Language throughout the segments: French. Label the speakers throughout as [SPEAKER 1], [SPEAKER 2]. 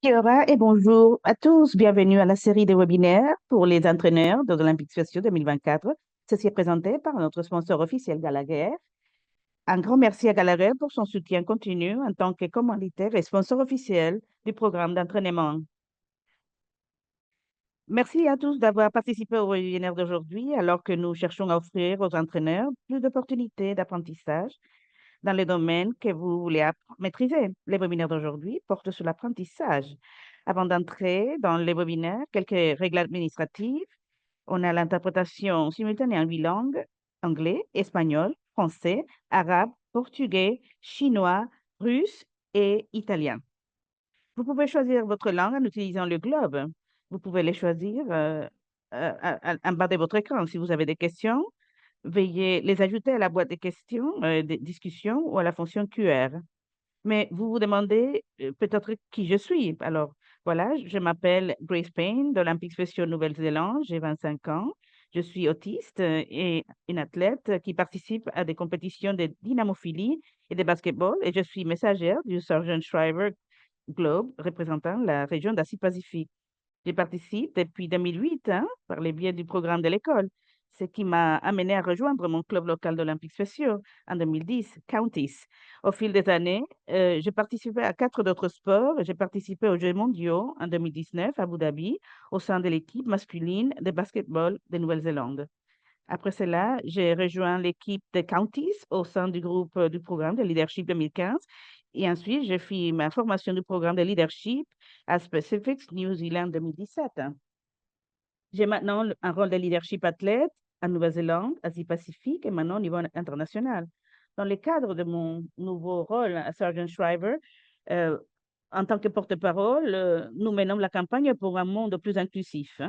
[SPEAKER 1] Kiora et bonjour à tous. Bienvenue à la série des webinaires pour les entraîneurs de l'Olympique spéciaux 2024. Ceci est présenté par notre sponsor officiel Gallagher. Un grand merci à Gallagher pour son soutien continu en tant que commanditaire et sponsor officiel du programme d'entraînement. Merci à tous d'avoir participé au webinaire d'aujourd'hui alors que nous cherchons à offrir aux entraîneurs plus d'opportunités d'apprentissage dans les domaines que vous voulez maîtriser. Les webinaires d'aujourd'hui portent sur l'apprentissage. Avant d'entrer dans les webinaires, quelques règles administratives. On a l'interprétation simultanée en 8 langues, anglais, espagnol, français, arabe, portugais, chinois, russe et italien. Vous pouvez choisir votre langue en utilisant le globe. Vous pouvez les choisir en bas de votre écran. Si vous avez des questions, veuillez les ajouter à la boîte de questions, de discussion ou à la fonction QR. Mais vous vous demandez peut-être qui je suis. Alors, voilà, je m'appelle Grace Payne d'Olympique Spéciaux Nouvelle-Zélande, j'ai 25 ans. Je suis autiste et une athlète qui participe à des compétitions de dynamophilie et de basketball et je suis messagère du Sargent Shriver Globe représentant la région d'Asie-Pacifique. Je participe depuis 2008 par les biais du programme de l'école, ce qui m'a amené à rejoindre mon club local d'Olympiques spéciaux en 2010, Counties. Au fil des années, j'ai participé à 4 autres sports. J'ai participé aux Jeux mondiaux en 2019 à Abu Dhabi au sein de l'équipe masculine de basketball de Nouvelle-Zélande. Après cela, j'ai rejoint l'équipe de Counties au sein du groupe du programme de leadership 2015. Et ensuite, j'ai fait ma formation du programme de leadership à Specifics New Zealand 2017. J'ai maintenant un rôle de leadership athlète en Nouvelle-Zélande, Asie-Pacifique et maintenant au niveau international. Dans le cadre de mon nouveau rôle à Sergeant Shriver, euh, en tant que porte-parole, nous menons la campagne pour un monde plus inclusif.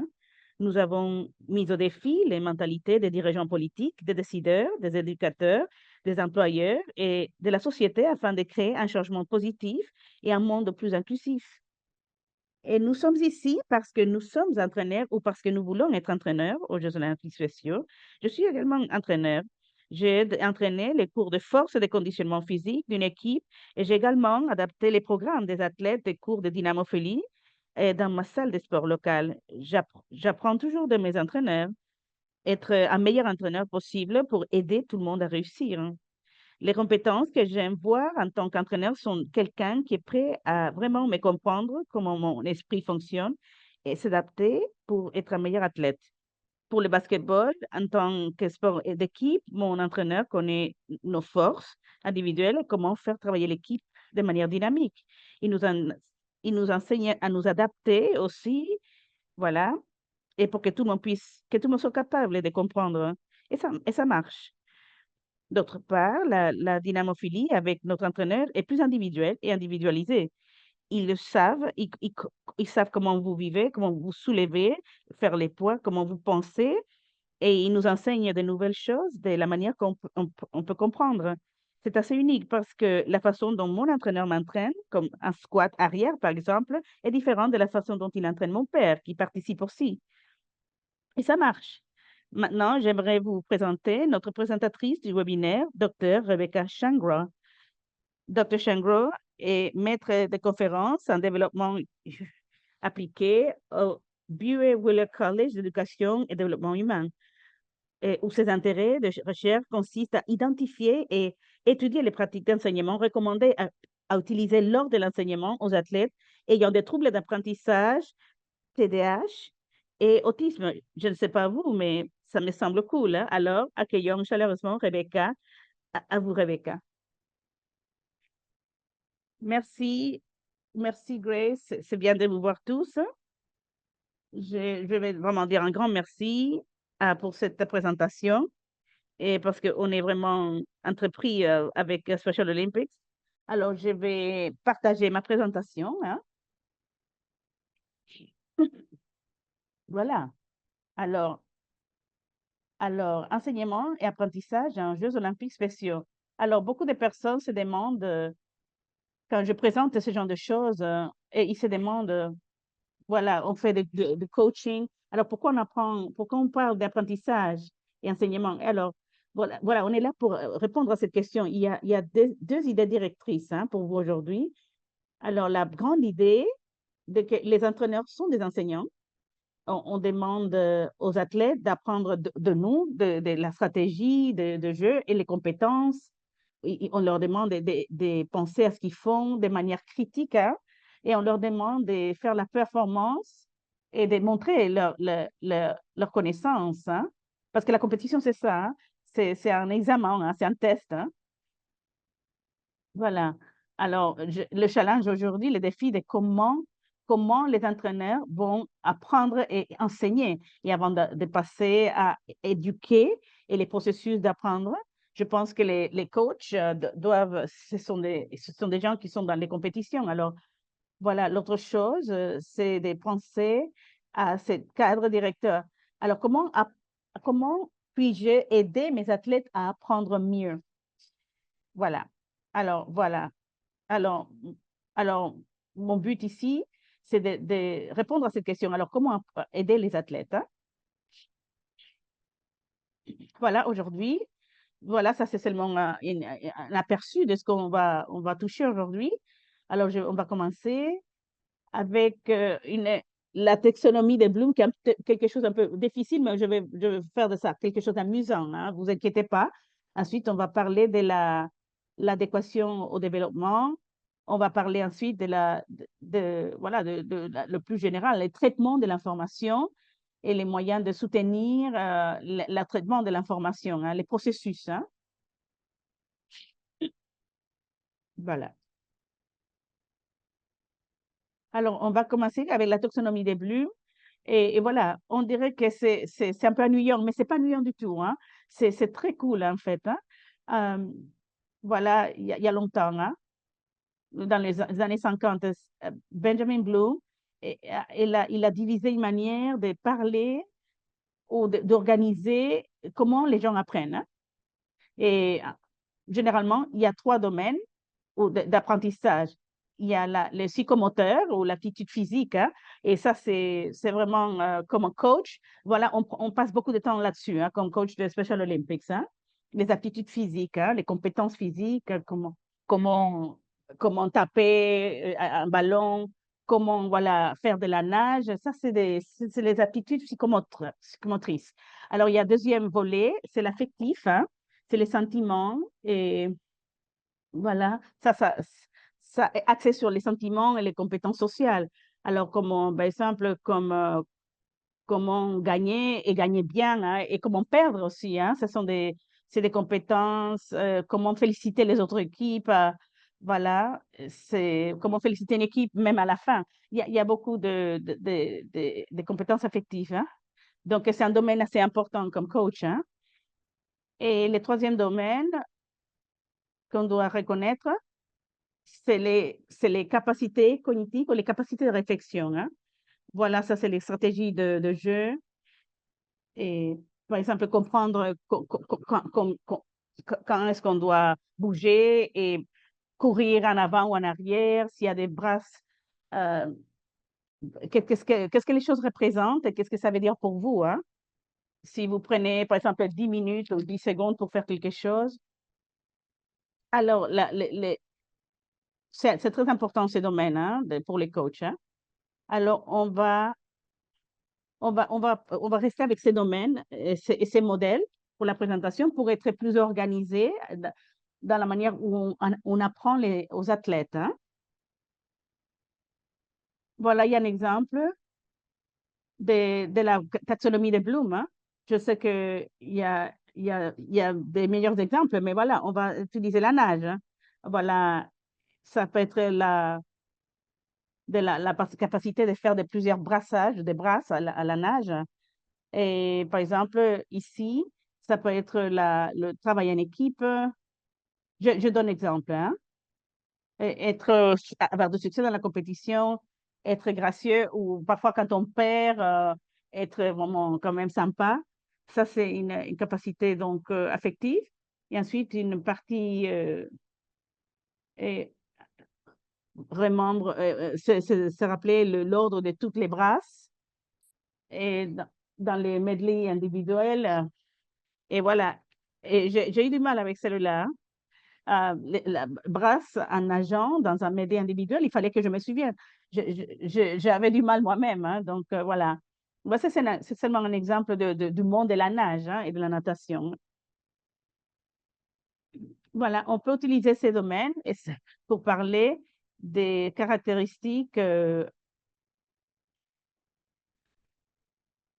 [SPEAKER 1] Nous avons mis au défi les mentalités des dirigeants politiques, des décideurs, des éducateurs, des employeurs et de la société afin de créer un changement positif et un monde plus inclusif. Et nous sommes ici parce que nous sommes entraîneurs ou parce que nous voulons être entraîneurs aux Jeux olympiques spéciaux. Je suis également entraîneur. J'ai entraîné les cours de force et de conditionnement physique d'une équipe et j'ai également adapté les programmes des athlètes des cours de dynamophilie dans ma salle de sport locale. J'apprends toujours de mes entraîneurs, être un meilleur entraîneur possible pour aider tout le monde à réussir. Les compétences que j'aime voir en tant qu'entraîneur sont quelqu'un qui est prêt à vraiment me comprendre comment mon esprit fonctionne et s'adapter pour être un meilleur athlète. Pour le basketball, en tant que sport d'équipe, mon entraîneur connaît nos forces individuelles et comment faire travailler l'équipe de manière dynamique. Il nous, il nous enseigne à nous adapter aussi, voilà, et pour que tout le monde puisse, que tout le monde soit capable de comprendre. Et ça marche. D'autre part, la dynamophilie avec notre entraîneur est plus individuelle et individualisée. Ils le savent, ils savent comment vous vivez, comment vous soulevez, faire les poids, comment vous pensez, et ils nous enseignent de nouvelles choses de la manière on peut comprendre. C'est assez unique parce que la façon dont mon entraîneur m'entraîne, comme un squat arrière par exemple, est différente de la façon dont il entraîne mon père, qui participe aussi. Et ça marche. Maintenant, j'aimerais vous présenter notre présentatrice du webinaire, Dr. Rebecca Shangro. Dr. Shangro est maître de conférences en développement appliqué au Buer-Wheeler College d'éducation et développement humain, où ses intérêts de recherche consistent à identifier et étudier les pratiques d'enseignement recommandées à utiliser lors de l'enseignement aux athlètes ayant des troubles d'apprentissage, TDAH et autisme. Je ne sais pas vous, mais ça me semble cool. Alors, accueillons chaleureusement Rebecca. À vous, Rebecca. Merci, merci Grace. C'est bien de vous voir tous. Je vais vraiment dire un grand merci pour cette présentation et parce qu'on est vraiment entrepris avec Special Olympics. Alors, je vais partager ma présentation. Voilà. Alors, enseignement et apprentissage en Jeux olympiques spéciaux. Alors, beaucoup de personnes se demandent, quand je présente ce genre de choses, et ils se demandent, voilà, on fait de coaching. Alors, pourquoi on parle d'apprentissage et enseignement? Alors, voilà, on est là pour répondre à cette question. Il y a deux idées directrices pour vous aujourd'hui. Alors, la grande idée, que les entraîneurs sont des enseignants. On demande aux athlètes d'apprendre de nous, de la stratégie de jeu et les compétences. On leur demande de penser à ce qu'ils font de manière critique, hein, et on leur demande de faire la performance et de montrer leur connaissance, hein. Parce que la compétition, c'est ça, hein, c'est un examen, hein, c'est un test, hein. Voilà. Alors, le challenge aujourd'hui, le défi de comment les entraîneurs vont apprendre et enseigner. Et avant de passer à éduquer et les processus d'apprendre, je pense que les coachs doivent, ce sont des gens qui sont dans les compétitions. Alors, voilà, l'autre chose, c'est de penser à ce cadre directeur. Alors, comment puis-je aider mes athlètes à apprendre mieux? Voilà. Voilà. Alors, alors, mon but ici, c'est de répondre à cette question. Alors, comment aider les athlètes, hein? Voilà, aujourd'hui, voilà, ça c'est seulement un aperçu de ce on va toucher aujourd'hui. Alors, on va commencer avec la taxonomie de Bloom, qui est quelque chose un peu difficile, mais je vais faire de ça quelque chose d'amusant, hein, vous inquiétez pas. Ensuite, on va parler de l'adéquation au développement. On va parler ensuite voilà, le plus général, les traitements de l'information et les moyens de soutenir le traitement de l'information, hein, les processus, hein. Voilà. Alors, on va commencer avec la taxonomie des Bloom. Et voilà, on dirait que c'est un peu ennuyant, mais c'est pas ennuyant du tout, hein. C'est très cool, en fait, hein. Euh, voilà, il y a longtemps, hein, dans les années 50, Benjamin Bloom, il a divisé une manière de parler ou d'organiser comment les gens apprennent, hein. Et généralement, il y a trois domaines d'apprentissage. Il y a le psychomoteur ou l'aptitude physique, hein, et ça, c'est vraiment comme un coach. Voilà, on passe beaucoup de temps là-dessus, hein, comme coach de Special Olympics, hein. Les aptitudes physiques, hein, les compétences physiques, comment, comment taper un ballon, comment voilà, faire de la nage. Ça, c'est les aptitudes psychomotrices. Alors, il y a un deuxième volet, c'est l'affectif, hein, c'est les sentiments et voilà, ça est axé sur les sentiments et les compétences sociales. Alors, par exemple, comment gagner et gagner bien, hein, et comment perdre aussi, hein. C'est des compétences, comment féliciter les autres équipes, voilà, c'est comment féliciter une équipe même à la fin. Il y a beaucoup de compétences affectives, hein. Donc, c'est un domaine assez important comme coach, hein. Et le troisième domaine qu'on doit reconnaître, c'est les capacités cognitives ou les capacités de réflexion, hein. Voilà, ça, c'est les stratégies de jeu. Et, par exemple, comprendre quand est-ce qu'on doit bouger et courir en avant ou en arrière, s'il y a des brasses, euh, qu'est-ce que les choses représentent et qu'est-ce que ça veut dire pour vous, hein? Si vous prenez, par exemple, 10 minutes ou 10 secondes pour faire quelque chose, alors c'est très important ce domaine, hein, pour les coachs, hein. Alors, on va rester avec ces domaines et ces modèles pour la présentation pour être plus organisé dans la manière où on apprend aux athlètes, hein. Voilà, il y a un exemple de la taxonomie de Bloom, hein. Je sais qu'il y a des meilleurs exemples, mais voilà, on va utiliser la nage, hein. Voilà, ça peut être la capacité de faire plusieurs brassages, des brasses à la nage. Et par exemple, ici, ça peut être le travail en équipe. Je donne exemple, hein. Être, avoir du succès dans la compétition, être gracieux ou parfois quand on perd, être vraiment quand même sympa. Ça, c'est une capacité donc affective. Et ensuite, une partie est se rappeler l'ordre de toutes les brasses et dans les medleys individuels. Et voilà. Et j'ai eu du mal avec celui-là, hein. brasse en nageant dans un média individuel, il fallait que je me souvienne. J'avais du mal moi-même, hein, donc voilà. Bah, ça, c'est seulement un exemple du monde de la nage, hein, et de la natation. Voilà, on peut utiliser ces domaines pour parler des caractéristiques, et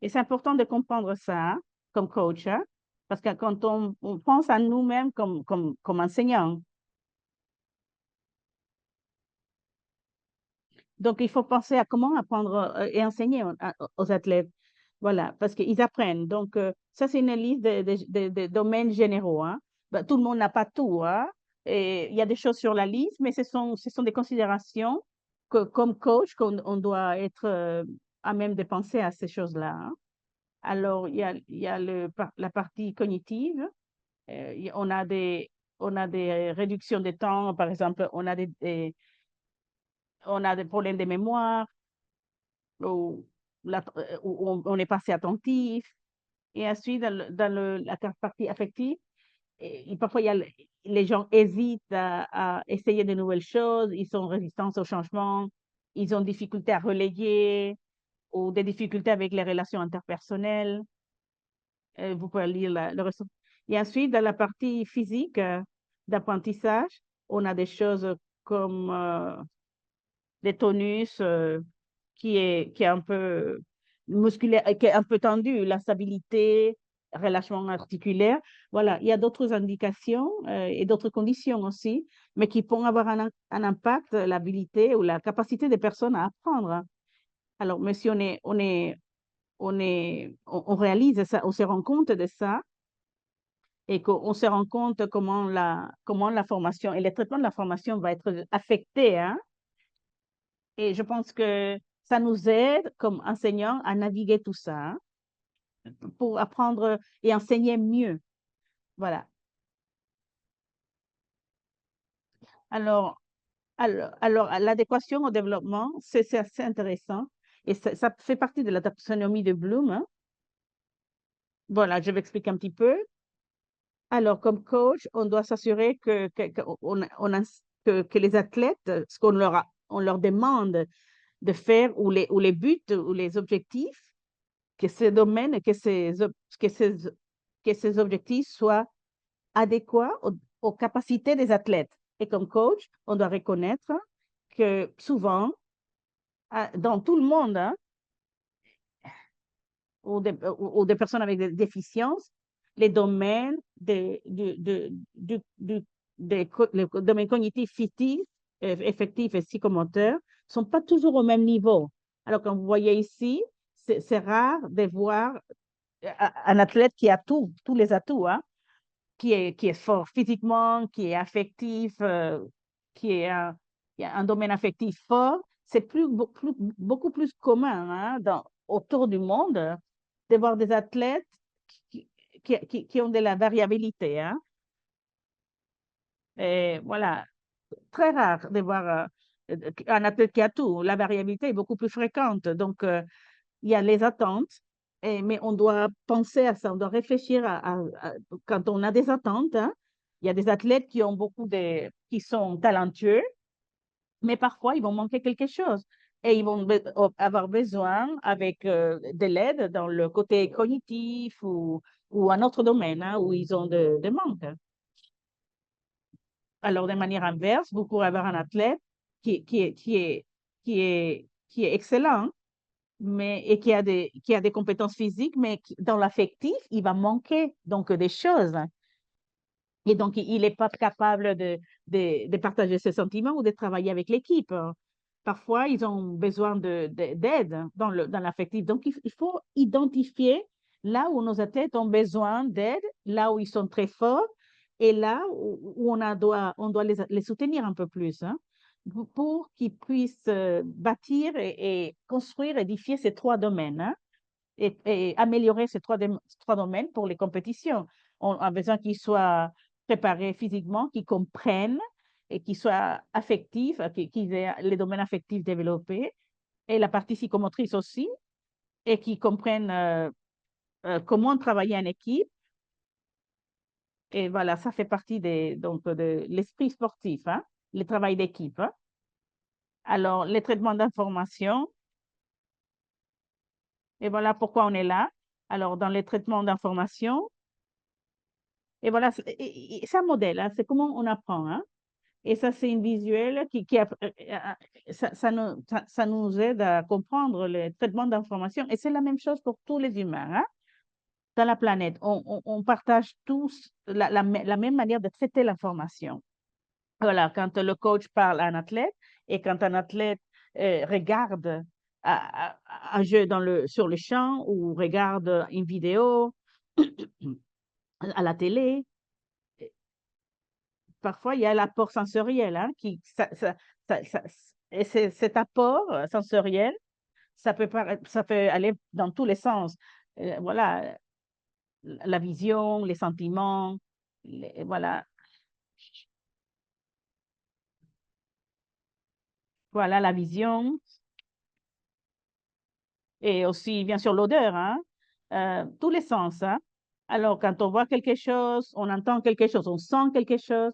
[SPEAKER 1] c'est important de comprendre ça, hein, comme coach, hein, parce que quand on pense à nous-mêmes comme enseignants, donc il faut penser à comment apprendre et enseigner aux athlètes. Voilà, parce qu'ils apprennent. Donc, ça, c'est une liste de domaines généraux, hein. Ben, tout le monde n'a pas tout, hein. Et il y a des choses sur la liste, mais ce sont des considérations que, comme coach, qu'on doit être à même de penser à ces choses-là, hein. Alors, il y a la partie cognitive. On a des réductions de temps, par exemple, on a des problèmes de mémoire, ou où on est passé attentif. Et ensuite, la partie affective, parfois, les gens hésitent à essayer de nouvelles choses, ils sont résistants au changement, ils ont difficulté à relayer ou des difficultés avec les relations interpersonnelles. Vous pouvez lire le reste. Et ensuite, dans la partie physique d'apprentissage, on a des choses comme des tonus qui est un peu musculaire, qui est un peu tendu, la stabilité, relâchement articulaire. Voilà, il y a d'autres indications et d'autres conditions aussi, mais qui pourront avoir un impact, l'habilité ou la capacité des personnes à apprendre. Alors, mais si on réalise ça, on se rend compte de ça et qu'on se rend compte comment la formation et le traitement de la formation va être affecté, hein. Et je pense que ça nous aide comme enseignants à naviguer tout ça, hein, pour apprendre et enseigner mieux. Voilà. Alors, alors, l'adéquation au développement, c'est assez intéressant et ça fait partie de la taxonomie de Bloom, hein. Voilà, je vais expliquer un petit peu. Alors, comme coach, on doit s'assurer que les athlètes, ce on leur demande de faire, ou les buts ou les objectifs, que ces domaines, que ces objectifs soient adéquats aux capacités des athlètes. Et comme coach, on doit reconnaître que souvent, dans tout le monde, hein, ou des personnes avec des déficiences, les domaines les domaines cognitifs, physiques, effectifs et psychomoteurs sont pas toujours au même niveau. Alors, comme vous voyez ici, c'est rare de voir un athlète qui a tous les atouts, hein, qui est fort physiquement, qui est affectif, qui est qui a un domaine affectif fort. C'est beaucoup plus commun, hein, autour du monde de voir des athlètes qui, qui ont de la variabilité, hein. Et voilà, très rare de voir un athlète qui a tout. La variabilité est beaucoup plus fréquente. Donc, il y a les attentes, mais on doit penser à ça, on doit réfléchir quand on a des attentes, hein. Il y a des athlètes qui sont talentueux, mais parfois ils vont manquer quelque chose et ils vont avoir besoin avec de l'aide dans le côté cognitif ou un autre domaine, hein, où ils ont des manques. Alors, de manière inverse, vous pourrez avoir un athlète qui est excellent, et qui a des compétences physiques, mais dans l'affectif, il va manquer donc des choses. Et donc, il n'est pas capable de partager ses sentiments ou de travailler avec l'équipe. Parfois, ils ont besoin d'aide dans l'affectif. Donc, il faut identifier là où nos athlètes ont besoin d'aide, là où ils sont très forts, et là où on doit les soutenir un peu plus, hein, pour qu'ils puissent bâtir et construire, édifier ces trois domaines, hein, et améliorer ces trois domaines pour les compétitions. On a besoin qu'ils soient préparés physiquement, qu'ils comprennent et qu'ils soient affectifs, qu'ils aient les domaines affectifs développés et la partie psychomotrice aussi, et qu'ils comprennent comment travailler en équipe Et voilà, ça fait partie donc, de l'esprit sportif, hein, le travail d'équipe, hein. Alors, les traitements d'information, et voilà pourquoi on est là. Alors, dans les traitements d'information, et voilà, c'est un modèle, hein, c'est comment on apprend, hein. Et ça, c'est une visuelle ça nous aide à comprendre les traitements d'information. Et c'est la même chose pour tous les humains, hein, dans la planète. On partage tous la même manière de traiter l'information. Voilà, quand le coach parle à un athlète et quand un athlète regarde un jeu sur le champ ou regarde une vidéo à la télé, parfois il y a l'apport sensoriel, hein, et cet apport sensoriel, ça peut aller dans tous les sens. Voilà, la vision, les sentiments, voilà, voilà la vision. Et aussi, bien sûr, l'odeur, hein, tous les sens, hein. Alors, quand on voit quelque chose, on entend quelque chose, on sent quelque chose,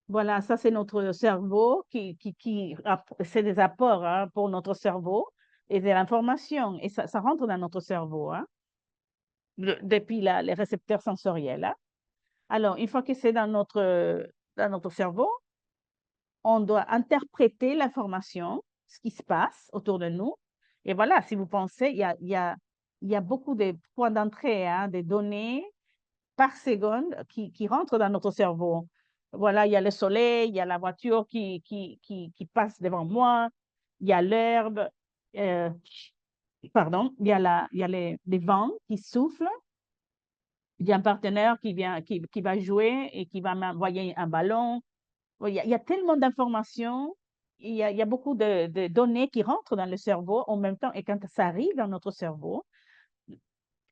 [SPEAKER 1] voilà, ça, c'est notre cerveau c'est des apports, hein, pour notre cerveau et de l'information. Et ça rentre dans notre cerveau, hein, depuis les récepteurs sensoriels, hein. Alors, une fois que c'est dans notre cerveau, on doit interpréter l'information, ce qui se passe autour de nous. Et voilà, si vous pensez, il y a beaucoup de points d'entrée, hein, des données par seconde qui rentrent dans notre cerveau. Voilà, il y a le soleil, il y a la voiture qui passe devant moi, il y a l'herbe, euh, pardon, il y a les vents qui soufflent, il y a un partenaire qui va jouer et qui va m'envoyer un ballon. Oui, il y a tellement d'informations, il y a beaucoup de données qui rentrent dans le cerveau en même temps et quand ça arrive dans notre cerveau,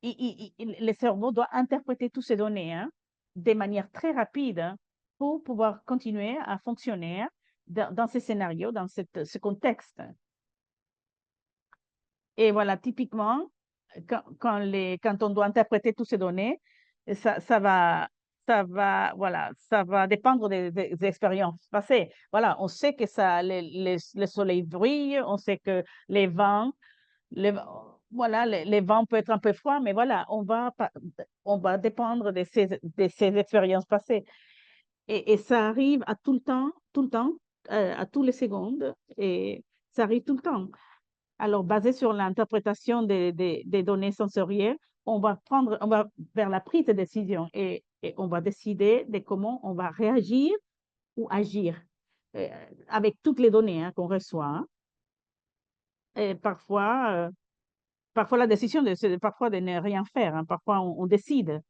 [SPEAKER 1] le cerveau doit interpréter toutes ces données, hein, de manière très rapide, hein, pour pouvoir continuer à fonctionner, hein, dans ces scénarios, dans ce contexte. Et voilà, typiquement, quand on doit interpréter toutes ces données, ça, ça va, voilà, ça va dépendre des expériences passées. Voilà, on sait que le soleil brille, on sait que les vents, voilà, les vents peuvent être un peu froids, mais voilà, on va dépendre de ces expériences passées. Et ça arrive à tout le temps, à tous les secondes, et ça arrive tout le temps. Alors, basé sur l'interprétation des données sensorielles, on va vers la prise de décision et on va décider de comment on va réagir ou agir euh, avec toutes les données, hein, qu'on reçoit, hein. Et parfois la décision, c'est parfois de ne rien faire, hein. Parfois, on décide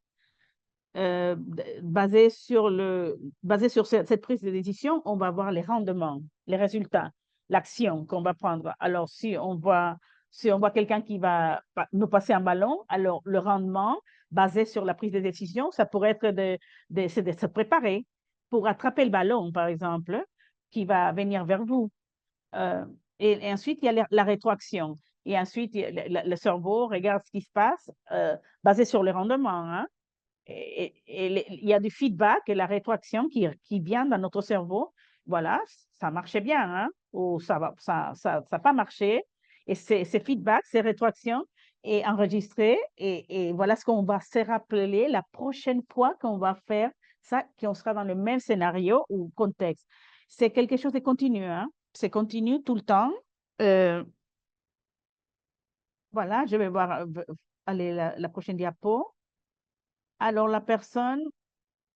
[SPEAKER 1] basé sur cette prise de décision, on va voir les rendements, les résultats, l'action qu'on va prendre. Alors, si on voit quelqu'un qui va nous passer un ballon, alors le rendement basé sur la prise de décision, ça pourrait être c'est de se préparer pour attraper le ballon, par exemple, qui va venir vers vous. Euh, et ensuite, il y a la rétroaction. Et ensuite, le cerveau regarde ce qui se passe basé sur le rendement, hein. Il y a du feedback et la rétroaction qui vient dans notre cerveau. Voilà, ça marchait bien, hein, ou ça pas marché. Et ces feedbacks, ces rétroactions est enregistré et voilà ce qu'on va se rappeler la prochaine fois qu'on va faire ça, qu'on sera dans le même scénario ou contexte. C'est quelque chose de continu, hein. C'est continu tout le temps. Euh, voilà, je vais voir, allez, la prochaine diapo. Alors, la personne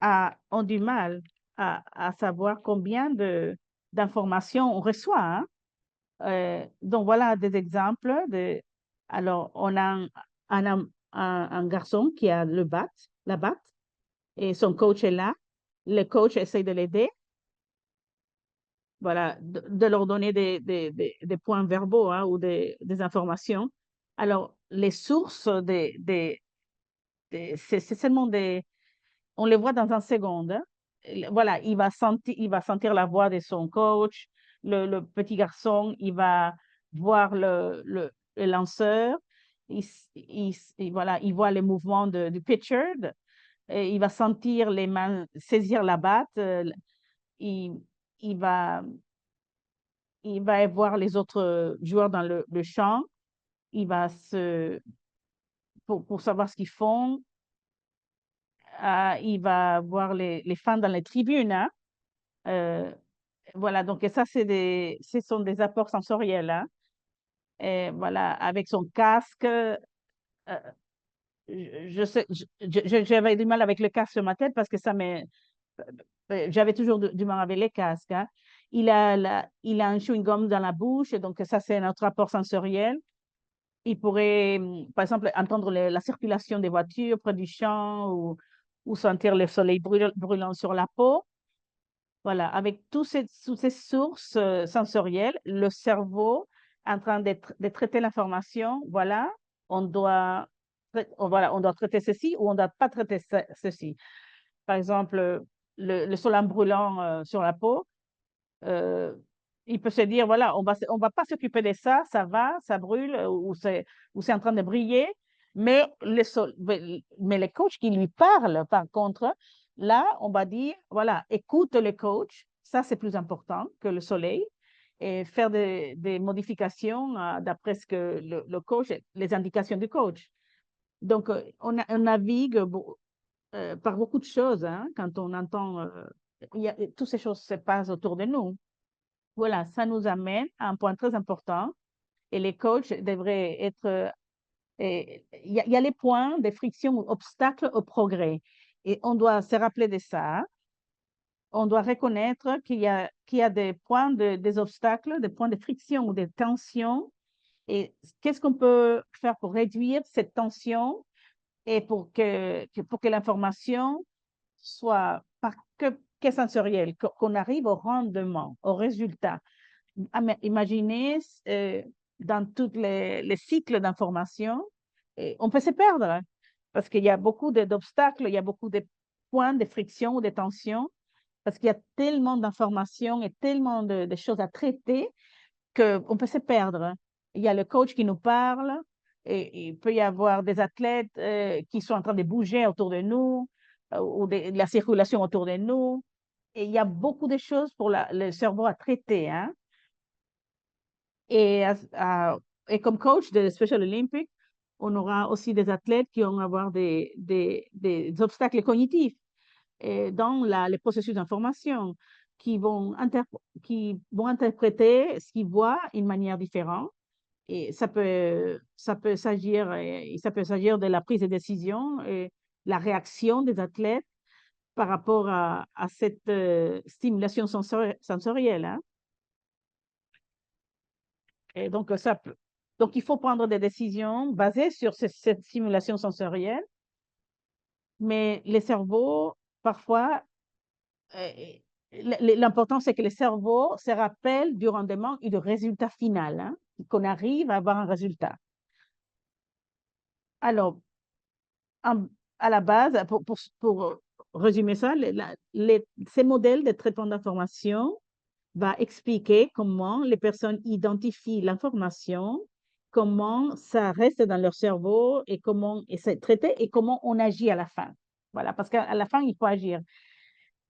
[SPEAKER 1] ont du mal à savoir combien d'informations on reçoit, hein. Donc voilà des exemples alors on a un garçon qui a la batte, et son coach est là. Le coach essaie de l'aider, voilà, de leur donner des points verbaux, hein, ou des informations. Alors, les sources c'est seulement on les voit dans un seconde, hein. Voilà, il va sentir la voix de son coach. Le petit garçon, il va voir le lanceur. Voilà, il voit les mouvements du pitcher. et il va sentir les mains saisir la batte, il, il va, il va voir les autres joueurs dans le champ, il va pour savoir ce qu'ils font, il va voir les fans dans les tribunes, hein. Euh, voilà, donc et ça, ce sont des apports sensoriels, hein. Et voilà, avec son casque, j'avais du mal avec le casque sur ma tête parce que j'avais toujours du mal avec les casques, hein. Il a un chewing-gum dans la bouche, et donc ça, c'est notre apport sensoriel. Il pourrait, par exemple, entendre la circulation des voitures près du champ ou sentir le soleil brûlant sur la peau. Voilà, avec toutes ces sources sensorielles, le cerveau en train de traiter l'information, voilà, on doit, voilà, on doit traiter ceci ou on ne doit pas traiter ceci. Par exemple, le soleil brûlant sur la peau, euh, il peut se dire, voilà, on va pas s'occuper de ça, ça va, ça brûle, ou c'est en train de briller, mais les coachs qui lui parlent, par contre, là, on va dire, voilà, écoute le coach, ça c'est plus important que le soleil, et faire des modifications d'après ce que le coach, les indications du coach. Donc, on navigue par beaucoup de choses, hein, quand on entend, toutes ces choses se passent autour de nous. Voilà, ça nous amène à un point très important et les coachs devraient être... il y a les points de friction ou obstacles au progrès et on doit se rappeler de ça. On doit reconnaître qu'il y a des points, des obstacles, des points de friction ou des tensions et qu'est-ce qu'on peut faire pour réduire cette tension et pour que l'information soit pas que sensorielle, qu'on arrive au rendement, au résultat. Imaginez dans tous les cycles d'information, on peut se perdre, hein, parce qu'il y a beaucoup d'obstacles, il y a beaucoup de points de friction ou de tension, parce qu'il y a tellement d'informations et tellement de choses à traiter qu'on peut se perdre, hein. Il y a le coach qui nous parle, et il peut y avoir des athlètes qui sont en train de bouger autour de nous, ou de la circulation autour de nous. Et il y a beaucoup de choses pour le cerveau à traiter, hein. Et, et comme coach de Special Olympics, on aura aussi des athlètes qui vont avoir des obstacles cognitifs dans les processus d'information, qui vont interpréter ce qu'ils voient d'une manière différente. Et ça peut s'agir de la prise de décision et la réaction des athlètes par rapport à cette stimulation sensorielle, hein. Et donc, donc, il faut prendre des décisions basées sur cette simulation sensorielle, mais les cerveaux, parfois, euh, l'important, c'est que le cerveau se rappelle du rendement et du résultat final, hein, qu'on arrive à avoir un résultat. Alors, en- à la base, pour résumer ça, ces modèles de traitement d'information va expliquer comment les personnes identifient l'information, comment ça reste dans leur cerveau et comment c'est traité et comment on agit à la fin. Voilà, parce qu'à la fin, il faut agir.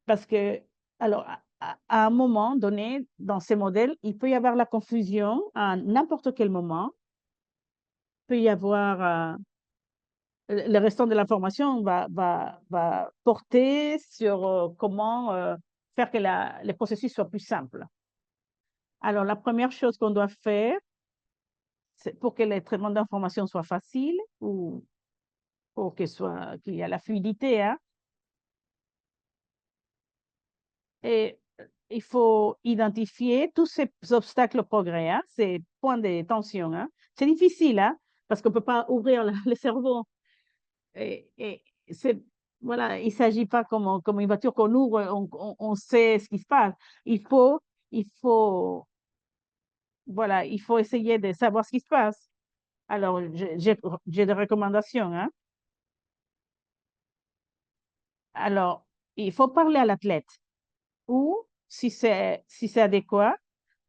[SPEAKER 1] Parce que, alors, à un moment donné, dans ces modèles, il peut y avoir la confusion à n'importe quel moment. Il peut y avoir, le restant de l'information va porter sur comment faire que le processus soit plus simple. Alors, la première chose qu'on doit faire, c'est pour que les traitements d'information soient faciles ou pour qu'il y ait la fluidité, hein, et il faut identifier tous ces obstacles au progrès, hein, ces points de tension, hein. C'est difficile, hein, parce qu'on ne peut pas ouvrir le cerveau. Et voilà, il ne s'agit pas comme une voiture qu'on ouvre, on sait ce qui se passe. Il faut, il faut, voilà, il faut essayer de savoir ce qui se passe. Alors, j'ai des recommandations, hein. Alors, il faut parler à l'athlète ou, si c'est adéquat,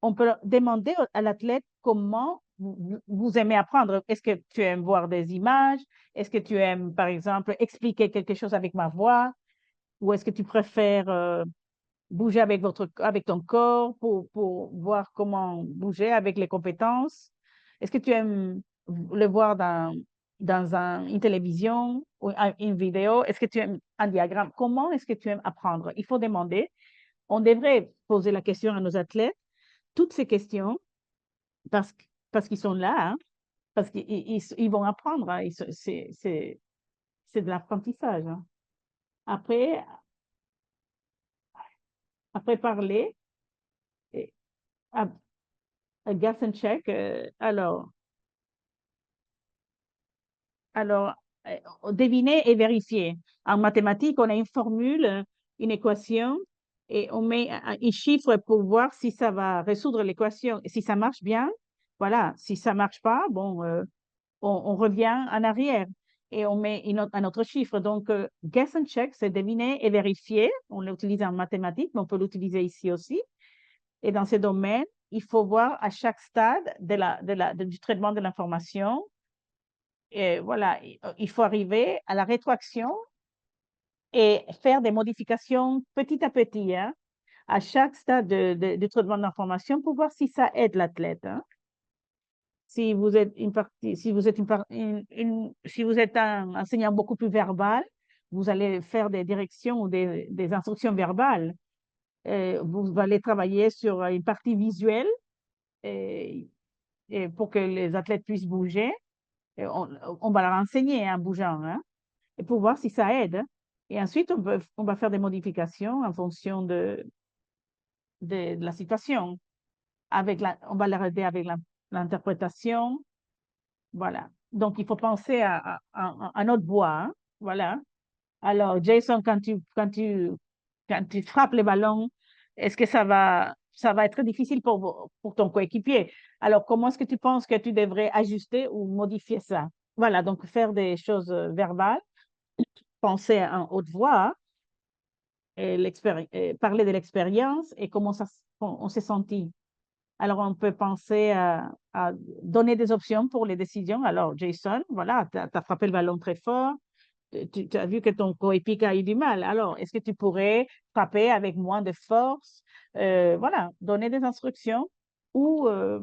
[SPEAKER 1] on peut demander à l'athlète comment vous aimez apprendre? Est-ce que tu aimes voir des images? Est-ce que tu aimes, par exemple, expliquer quelque chose avec ma voix? Ou est-ce que tu préfères bouger avec ton corps pour voir comment bouger avec les compétences? Est-ce que tu aimes le voir dans une télévision ou une vidéo? Est-ce que tu aimes un diagramme? Comment est-ce que tu aimes apprendre? Il faut demander. On devrait poser la question à nos athlètes, toutes ces questions, parce, parce qu'ils sont là, hein, parce qu'ils vont apprendre. Hein, c'est de l'apprentissage. Hein. Après, après parler, et, à, à Gassencheck, alors, deviner et vérifier. En mathématiques, on a une formule, une équation, et on met un chiffre pour voir si ça va résoudre l'équation. Et si ça marche bien, voilà. Si ça marche pas, bon, on revient en arrière et on met un autre chiffre. Donc, guess and check, c'est deviner et vérifier. On l'utilise en mathématiques, mais on peut l'utiliser ici aussi. Et dans ce domaine, il faut voir à chaque stade du traitement de l'information. Et voilà, il faut arriver à la rétroaction et faire des modifications petit à petit, hein, à chaque stade du traitement de l'information pour voir si ça aide l'athlète. Hein. Si vous êtes une partie, si vous êtes si vous êtes un enseignant beaucoup plus verbal, vous allez faire des directions ou des instructions verbales. Vous allez travailler sur une partie visuelle et, et pour que les athlètes puissent bouger. Et on va leur enseigner en bougeant, hein, et pour voir si ça aide. Hein. Et ensuite, on va faire des modifications en fonction de la situation. On va leur aider avec l'interprétation. Voilà. Donc, il faut penser à notre voix. Hein. Voilà. Alors, Jason, quand tu frappes le ballon, est-ce que ça va être difficile pour ton coéquipier? Alors, comment est-ce que tu penses que tu devrais ajuster ou modifier ça? Voilà. Donc, faire des choses verbales, penser en haute voix, et parler de l'expérience et comment on s'est senti. Alors, on peut penser à donner des options pour les décisions. Alors, Jason, voilà, tu as frappé le ballon très fort. Tu as vu que ton coéquipier a eu du mal. Alors, est-ce que tu pourrais frapper avec moins de force? Voilà, donner des instructions ou, euh,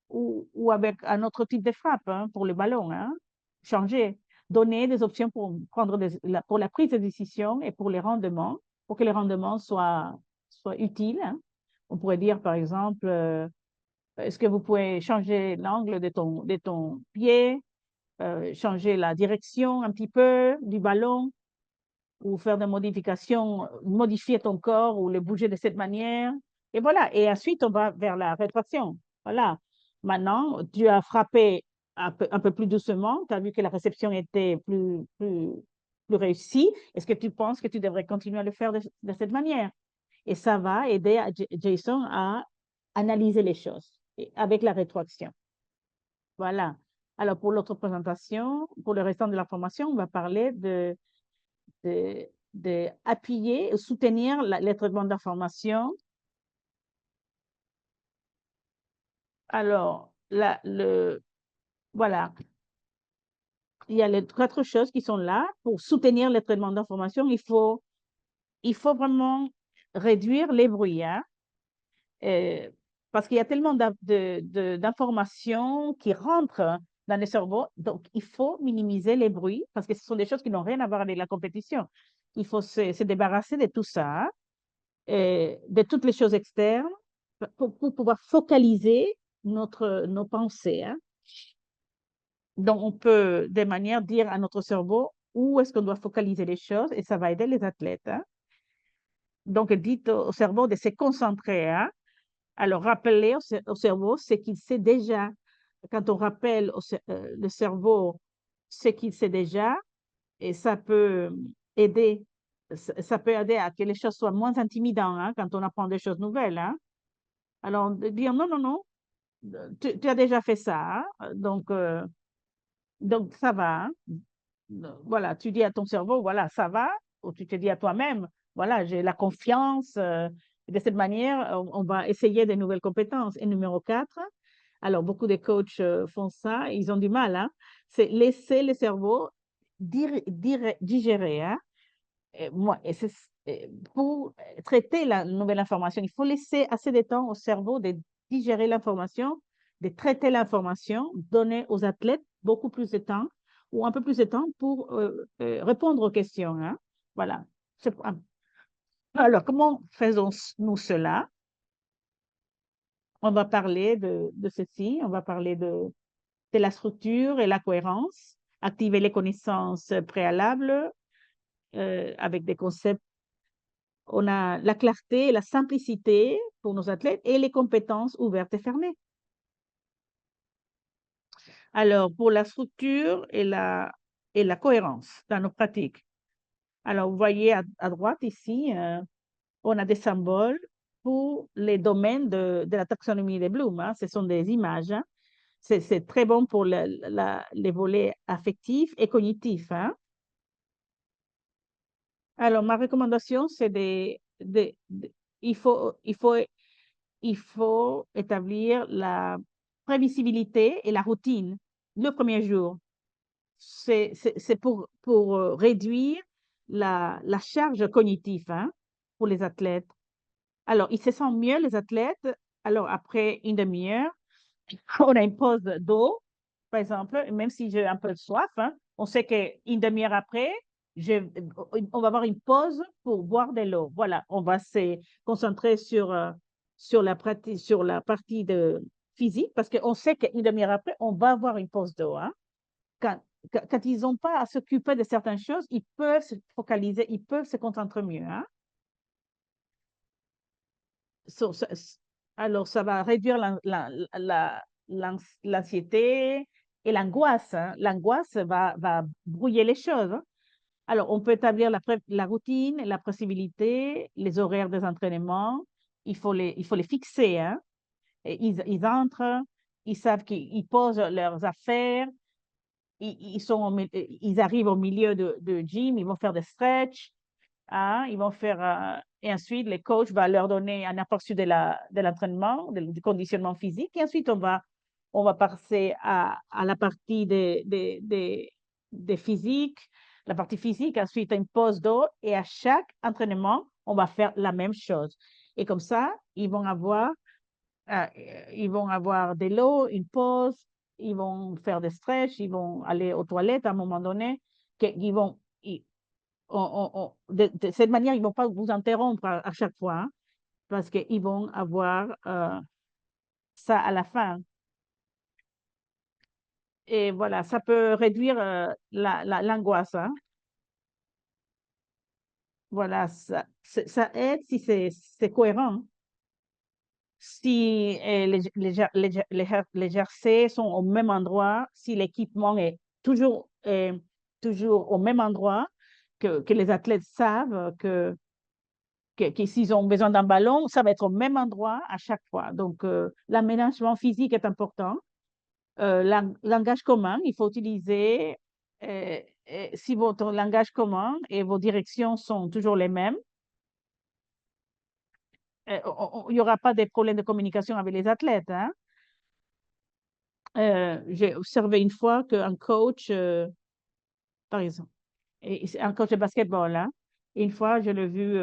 [SPEAKER 1] ou avec un autre type de frappe hein, pour le ballon. Hein. Changer. Donner des options pour la prise de décision et pour les rendements, pour que les rendements soient utiles. Hein. On pourrait dire, par exemple, est-ce que vous pouvez changer l'angle de ton pied, changer la direction un petit peu du ballon ou faire des modifications, modifier ton corps ou le bouger de cette manière. Et voilà. Et ensuite, on va vers la rétroaction. Voilà. Maintenant, tu as frappé un peu plus doucement. Tu as vu que la réception était plus réussie. Est-ce que tu penses que tu devrais continuer à le faire de cette manière? Et ça va aider Jason à analyser les choses avec la rétroaction. Voilà. Alors, pour l'autre présentation, pour le restant de la formation, on va parler de appuyer, soutenir les traitements d'information. Alors, voilà, il y a les quatre choses qui sont là pour soutenir les traitements d'information. Il faut vraiment réduire les bruits, hein, parce qu'il y a tellement d'informations qui rentrent dans le cerveau. Donc, il faut minimiser les bruits parce que ce sont des choses qui n'ont rien à voir avec la compétition. Il faut se débarrasser de tout ça. Hein. De toutes les choses externes pour pouvoir focaliser nos pensées. Hein. Donc, on peut, de manière, dire à notre cerveau où est-ce qu'on doit focaliser les choses et ça va aider les athlètes. Hein. Donc, dites au cerveau de se concentrer. Hein. Alors, rappeler au cerveau ce qu'il sait déjà. Quand on rappelle le cerveau ce qu'il sait déjà, et aider, ça peut aider à que les choses soient moins intimidantes hein, quand on apprend des choses nouvelles. Hein. Alors, de dire non, non, non, tu as déjà fait ça, hein, donc ça va. Hein. Voilà, tu dis à ton cerveau, voilà, ça va, ou tu te dis à toi-même, voilà, j'ai la confiance. De cette manière, on va essayer de nouvelles compétences. Et numéro 4,
[SPEAKER 2] Alors, beaucoup de coachs font ça, ils ont du mal, hein. C'est laisser le cerveau digérer, hein. Et pour traiter la nouvelle information, il faut laisser assez de temps au cerveau de digérer l'information, de traiter l'information, donner aux athlètes beaucoup plus de temps ou un peu plus de temps pour répondre aux questions, hein. Voilà. Alors, comment faisons-nous cela? On va parler de ceci, on va parler de la structure et la cohérence, activer les connaissances préalables avec des concepts. On a la clarté et la simplicité pour nos athlètes et les compétences ouvertes et fermées. Alors, pour la structure et la cohérence dans nos pratiques. Alors, vous voyez à droite ici, on a des symboles pour les domaines de la taxonomie des Bloom, hein. Ce sont des images, hein. C'est très bon pour les volets affectifs et cognitifs, hein. Alors, ma recommandation, c'est il faut, il faut, il faut établir la prévisibilité et la routine le premier jour. C'est pour réduire la charge cognitive, hein, pour les athlètes. Alors, ils se sentent mieux, les athlètes. Alors, après une demi-heure, on a une pause d'eau, par exemple, même si j'ai un peu de soif, hein, on sait qu'une demi-heure après, on va avoir une pause pour boire de l'eau. Voilà, on va se concentrer sur la partie de physique, parce qu'on sait qu'une demi-heure après, on va avoir une pause d'eau, hein. Quand, quand ils n'ont pas à s'occuper de certaines choses, ils peuvent se focaliser, ils peuvent se concentrer mieux, hein. So- ça- s- alors, ça va réduire l'anxiété et l'angoisse, hein. L'angoisse va brouiller les choses, hein. Alors, on peut établir la routine, la possibilité, les horaires des entraînements. Il faut les fixer, hein. Et ils entrent, ils savent qu'ils posent leurs affaires, ils arrivent au milieu de gym, ils vont faire des stretch, hein, ils vont faire, et ensuite, les coachs vont leur donner un aperçu de l'entraînement, du conditionnement physique, et ensuite, on va passer à la partie des physiques, la partie physique, ensuite, une pause d'eau, et à chaque entraînement, on va faire la même chose. Et comme ça, ils vont avoir de l'eau, une pause, ils vont faire des stretch, ils vont aller aux toilettes à un moment donné, qu'ils vont, de cette manière, ils ne vont pas vous interrompre à chaque fois, hein, parce qu'ils vont avoir ça à la fin. Et voilà, ça peut réduire l'angoisse, hein. Voilà, ça aide si c'est cohérent. Si les jersey sont au même endroit, si l'équipement est toujours au même endroit, que les athlètes savent que s'ils ont besoin d'un ballon, ça va être au même endroit à chaque fois. Donc, l'aménagement physique est important. Langage commun, il faut utiliser, si votre langage commun et vos directions sont toujours les mêmes, il n'y aura pas de problème de communication avec les athlètes, hein. J'ai observé une fois qu'un coach, par exemple, et c'est un coach de basketball, hein, une fois, je l'ai vu,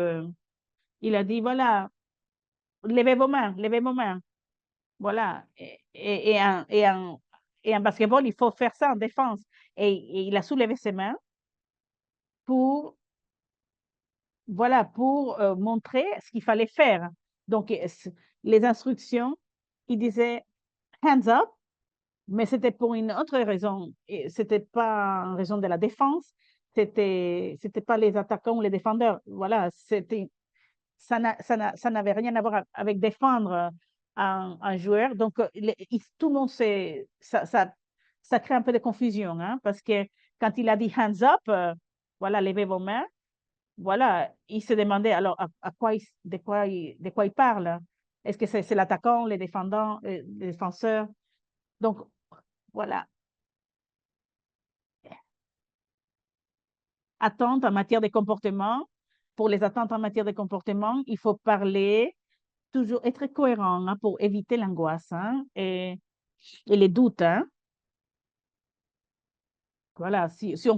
[SPEAKER 2] il a dit, voilà, levez vos mains. Voilà. Et en basketball, il faut faire ça en défense. Et il a soulevé ses mains pour, voilà, pour montrer ce qu'il fallait faire. Donc, les instructions, il disait hands up, mais c'était pour une autre raison. Et c'était pas en raison de la défense, c'était pas les attaquants ou les défendeurs. Voilà, ça n'avait rien à voir avec défendre un joueur. Donc, tout le monde ça crée un peu de confusion, hein, parce que quand il a dit hands up, voilà, levez vos mains, voilà, il se demandait alors de quoi il parle. Est-ce que c'est l'attaquant, les défendants, les défenseurs? Donc, voilà, attentes en matière de comportement. Pour les attentes en matière de comportement, il faut parler toujours être cohérent, hein, pour éviter l'angoisse, hein. et les doutes, hein. Voilà, si on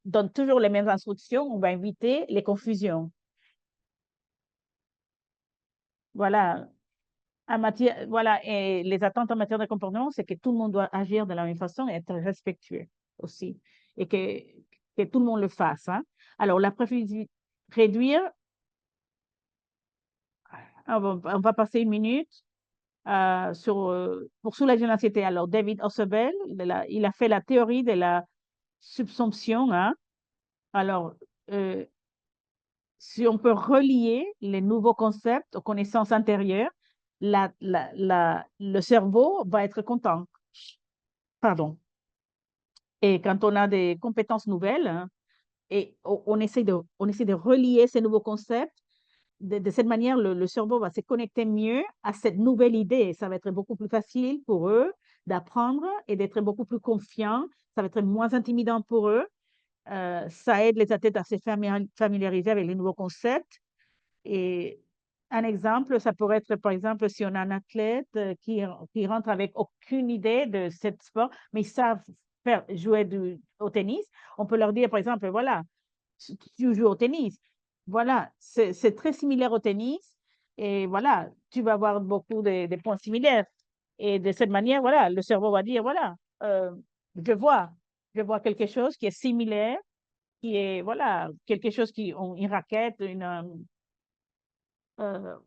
[SPEAKER 2] donne toujours les mêmes instructions, on va éviter les confusions. Voilà, voilà, et les attentes en matière de comportement, c'est que tout le monde doit agir de la même façon et être respectueux aussi, et que tout le monde le fasse, hein. Alors, réduire, on va passer une minute pour soulager l'anxiété. Alors, David Ausubel, il a fait la théorie de la subsomption, hein. Alors, euh, si on peut relier les nouveaux concepts aux connaissances antérieures, le cerveau va être content. Pardon. Et quand on a des compétences nouvelles, hein, et on essaie de relier ces nouveaux concepts, de cette manière, le cerveau va se connecter mieux à cette nouvelle idée. Ça va être beaucoup plus facile pour eux d'apprendre et d'être beaucoup plus confiants. Ça va être moins intimidant pour eux. Ça aide les athlètes à se familiariser avec les nouveaux concepts. Et un exemple, ça pourrait être, par exemple, si on a un athlète qui rentre avec aucune idée de ce sport, mais ils savent jouer au tennis, on peut leur dire, par exemple, voilà, tu joues au tennis. Voilà, c'est très similaire au tennis. Et voilà, tu vas avoir beaucoup de points similaires. Et de cette manière, voilà, le cerveau va dire, voilà, euh, je vois, je vois quelque chose qui est similaire, qui est, voilà, quelque chose une raquette,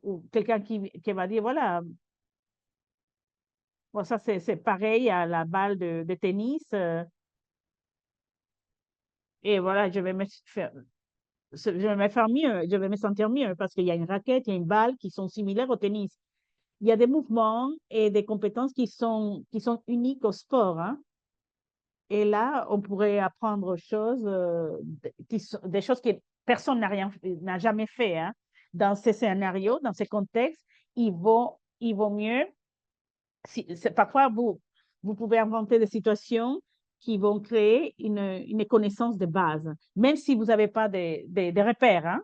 [SPEAKER 2] ou quelqu'un qui va dire, voilà, bon, ça c'est pareil à la balle de tennis, et voilà, je vais me faire mieux, je vais me sentir mieux parce qu'il y a une raquette, il y a une balle qui sont similaires au tennis. Il y a des mouvements et des compétences qui sont uniques au sport, hein. Et là, on pourrait apprendre des choses que personne n'a jamais fait, hein. Dans ces scénarios, dans ces contextes, il vaut mieux parfois, vous pouvez inventer des situations qui vont créer une connaissance de base, même si vous n'avez pas des repères, hein.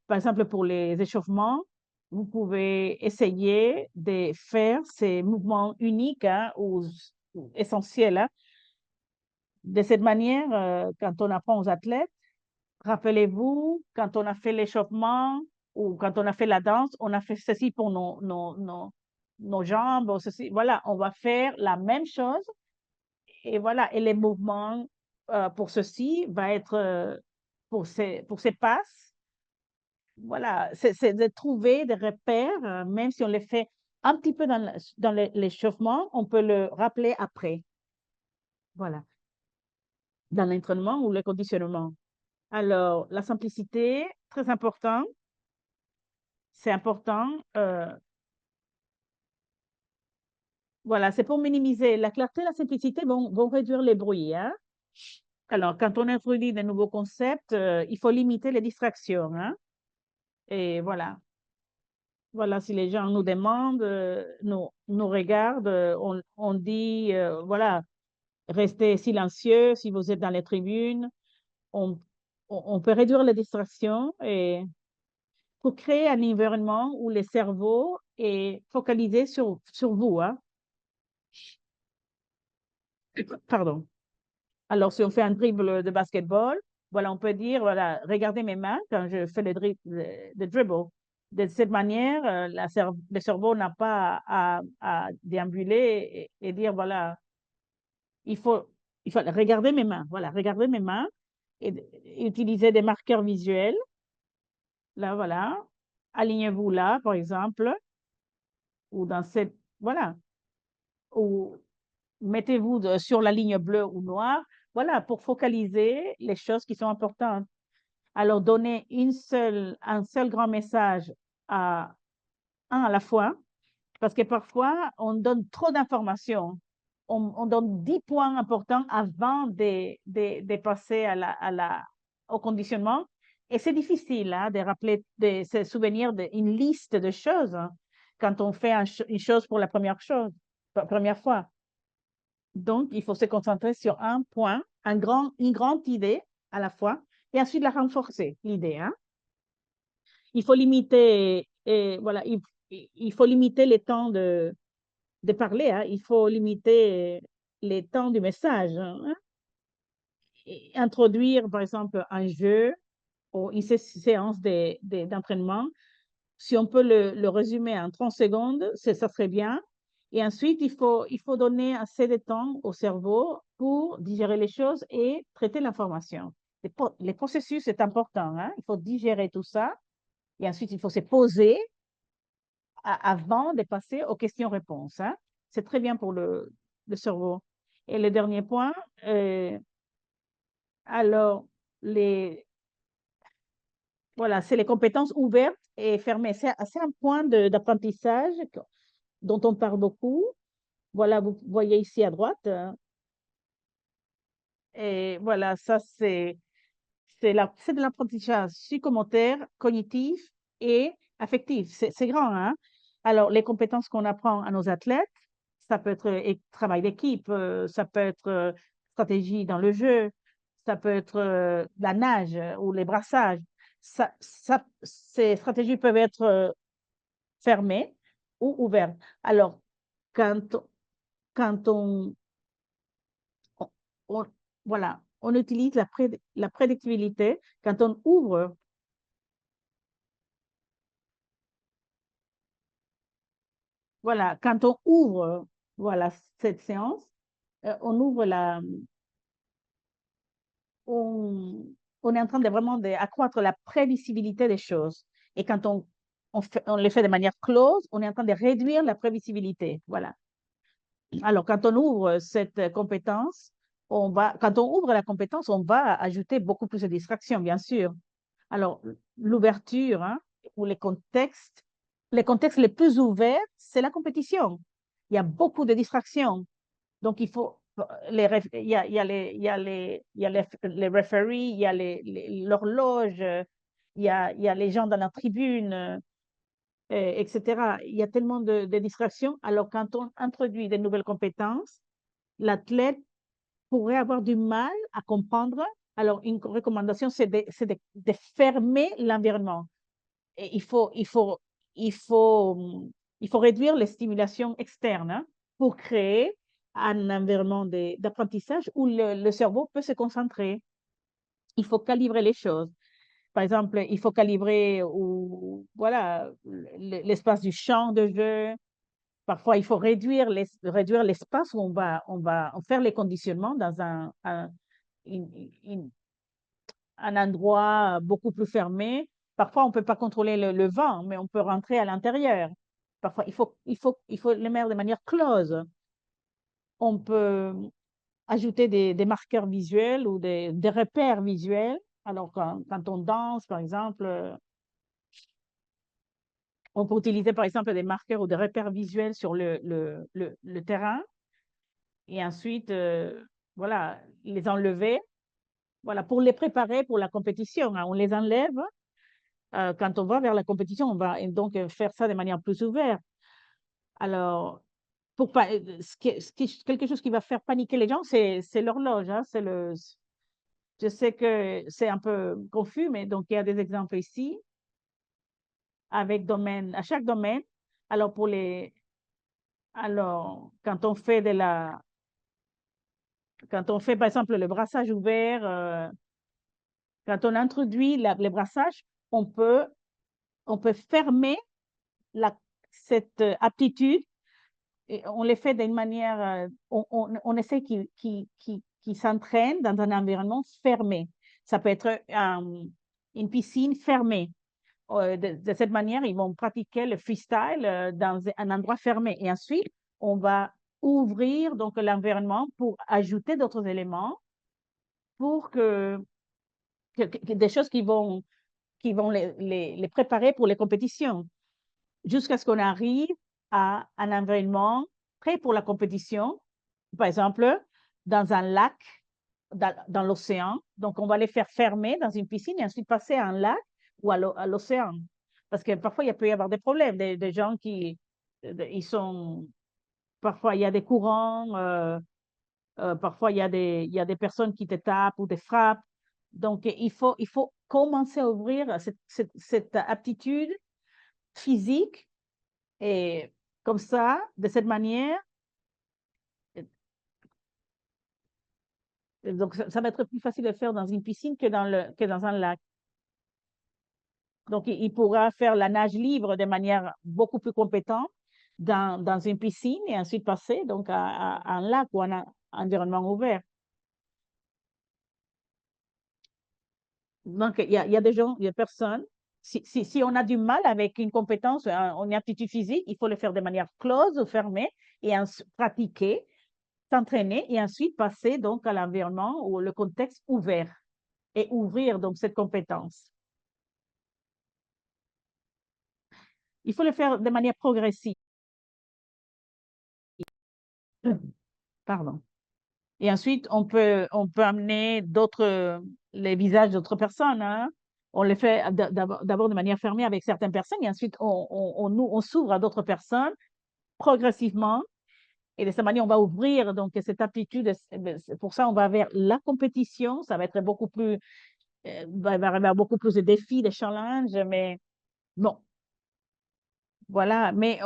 [SPEAKER 2] Par exemple, pour les échauffements, vous pouvez essayer de faire ces mouvements uniques, hein, ou essentiels, hein. De cette manière, quand on apprend aux athlètes, rappelez-vous, quand on a fait l'échauffement ou quand on a fait la danse, on a fait ceci pour nos jambes, ou ceci. Voilà, on va faire la même chose et voilà, et les mouvements pour ceci va être pour ces passes. Voilà, c'est de trouver des repères, même si on les fait un petit peu dans l'échauffement, on peut le rappeler après. Voilà, dans l'entraînement ou le conditionnement. Alors, la simplicité, très important. C'est important. Voilà, c'est pour minimiser la clarté et la simplicité vont réduire les bruits, hein. Alors, quand on introduit de nouveaux concepts, il faut limiter les distractions, hein. Et voilà. Voilà, si les gens nous demandent, nous regardent, on dit, voilà, restez silencieux si vous êtes dans les tribunes. On, on peut réduire les distractions et pour créer un environnement où le cerveau est focalisé sur vous, hein. Pardon. Alors, si on fait un dribble de basketball, voilà, on peut dire, voilà, regardez mes mains quand je fais le dribble. De cette manière, le cerveau n'a pas à déambuler et dire, voilà, il faut, il faut regarder mes mains. Voilà, regardez mes mains et utiliser des marqueurs visuels. Là, voilà. Alignez-vous là, par exemple, ou dans cette, voilà, ou mettez-vous sur la ligne bleue ou noire, voilà, pour focaliser les choses qui sont importantes. Alors, donner un seul grand message à la fois, parce que parfois, on donne trop d'informations. On donne 10 points importants avant de passer au conditionnement. Et c'est difficile, hein, de rappeler, de se souvenir d'une liste de choses, hein, quand on fait une chose pour première fois. Donc, il faut se concentrer sur un point, une grande idée à la fois, et ensuite la renforcer, l'idée, hein. Il faut limiter, et voilà, il faut limiter les temps de parler, hein. Il faut limiter les temps du message, hein. Et introduire, par exemple, un jeu ou une séance d'entraînement. Si on peut le résumer en 30 secondes, ça serait bien. Et ensuite, il faut donner assez de temps au cerveau pour digérer les choses et traiter l'information. Les processus, c'est important, hein. Il faut digérer tout ça. Et ensuite, il faut se poser avant de passer aux questions-réponses, hein. C'est très bien pour le cerveau. Et le dernier point, alors, voilà, c'est les compétences ouvertes et fermées. C'est un point d'apprentissage dont on parle beaucoup. Voilà, vous voyez ici à droite, hein. Et voilà, ça, c'est de l'apprentissage psychomoteur, cognitif et affectif. C'est grand, hein? Alors, les compétences qu'on apprend à nos athlètes, ça peut être travail d'équipe, ça peut être stratégie dans le jeu, ça peut être la nage ou les brassages. Ces stratégies peuvent être fermées ou ouvertes. Alors, quand, quand on- on- voilà, on utilise la prédictibilité quand on ouvre. Voilà, quand on ouvre, voilà, cette séance, on ouvre on, on est en train de vraiment d'accroître la prévisibilité des choses. Et quand on les fait de manière close, on est en train de réduire la prévisibilité. Voilà. Alors, quand on ouvre cette compétence, quand on ouvre la compétence, on va ajouter beaucoup plus de distractions, bien sûr. Alors, l'ouverture, hein, ou les contextes les plus ouverts, c'est la compétition. Il y a beaucoup de distractions. Donc, il faut, il y a les referees, il y a l'horloge, il y a les gens dans la tribune, etc. Il y a tellement de distractions. Alors, quand on introduit de nouvelles compétences, l'athlète pourrait avoir du mal à comprendre. Alors, une recommandation, de fermer l'environnement. Et il faut, il faut réduire les stimulations externes, hein, pour créer un environnement d'apprentissage où le cerveau peut se concentrer. Il faut calibrer les choses. Par exemple, il faut calibrer voilà, l'espace du champ de jeu. Parfois, il faut réduire l'espace où on va faire les conditionnements dans une- une- un endroit beaucoup plus fermé. Parfois, on ne peut pas contrôler le vent, mais on peut rentrer à l'intérieur. Parfois, il faut le mettre de manière close. On peut ajouter des marqueurs visuels ou des repères visuels. Alors, quand on danse, par exemple, on peut utiliser, par exemple, des marqueurs ou des repères visuels sur le terrain et ensuite, voilà, les enlever. Voilà, pour les préparer pour la compétition, hein. On les enlève. Quand on va vers la compétition, on va donc faire ça de manière plus ouverte. Alors, pour pas, quelque chose qui va faire paniquer les gens, c'est l'horloge, hein, je sais que c'est un peu confus, mais donc il y a des exemples ici avec à chaque domaine. Alors, quand on fait quand on fait par exemple le brassage ouvert, quand on introduit les brassages, on peut, on peut fermer cette aptitude. Et on les fait d'une manière, on essaie qu'ils s'entraînent dans un environnement fermé. Ça peut être une piscine fermée. De cette manière, ils vont pratiquer le freestyle dans un endroit fermé. Et ensuite, on va ouvrir donc l'environnement pour ajouter d'autres éléments pour des choses qui vont les préparer pour les compétitions jusqu'à ce qu'on arrive à un environnement prêt pour la compétition. Par exemple, dans un lac, dans l'océan. Donc, on va les faire fermer dans une piscine et ensuite passer à un lac ou à l'océan. Parce que parfois, il peut y avoir des problèmes, des gens ils sont, parfois, il y a des courants, parfois, il y a des personnes qui te tapent ou te frappent. Donc, il faut commencer à ouvrir cette aptitude physique et Comme ça, de cette manière, donc ça va être plus facile de faire dans une piscine que dans un lac. Donc, il pourra faire la nage libre de manière beaucoup plus compétente dans une piscine et ensuite passer donc à un lac ou un environnement ouvert. Donc, il y a des gens, il y a des personnes. Si on a du mal avec une compétence, une aptitude physique, il faut le faire de manière close ou fermée et pratiquer, s'entraîner et ensuite passer donc à l'environnement ou le contexte ouvert et ouvrir donc cette compétence. Il faut le faire de manière progressive. Pardon. Et ensuite, on peut amener les visages d'autres personnes, hein. On les fait d'abord de manière fermée avec certaines personnes et ensuite on s'ouvre à d'autres personnes progressivement. Et de cette manière, on va ouvrir donc cette aptitude. Pour ça, on va vers la compétition. Ça va être beaucoup plus, va y avoir beaucoup plus de défis, de challenges, mais bon, voilà. Mais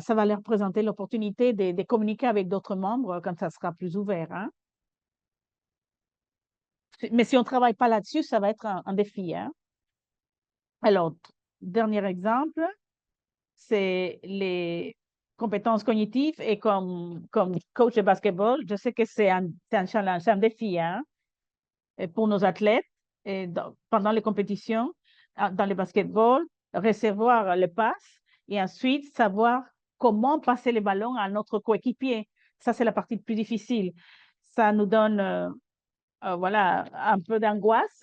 [SPEAKER 2] ça va leur présenter l'opportunité de communiquer avec d'autres membres quand ça sera plus ouvert, hein. Mais si on ne travaille pas là-dessus, ça va être un défi, hein. Alors, dernier exemple, c'est les compétences cognitives et comme coach de basketball, je sais que c'est un challenge, c'est un défi, hein, et pour nos athlètes et pendant les compétitions dans le basketball, recevoir le pass et ensuite savoir comment passer les ballons à notre coéquipier. Ça, c'est la partie plus difficile. Ça nous donne voilà, un peu d'angoisse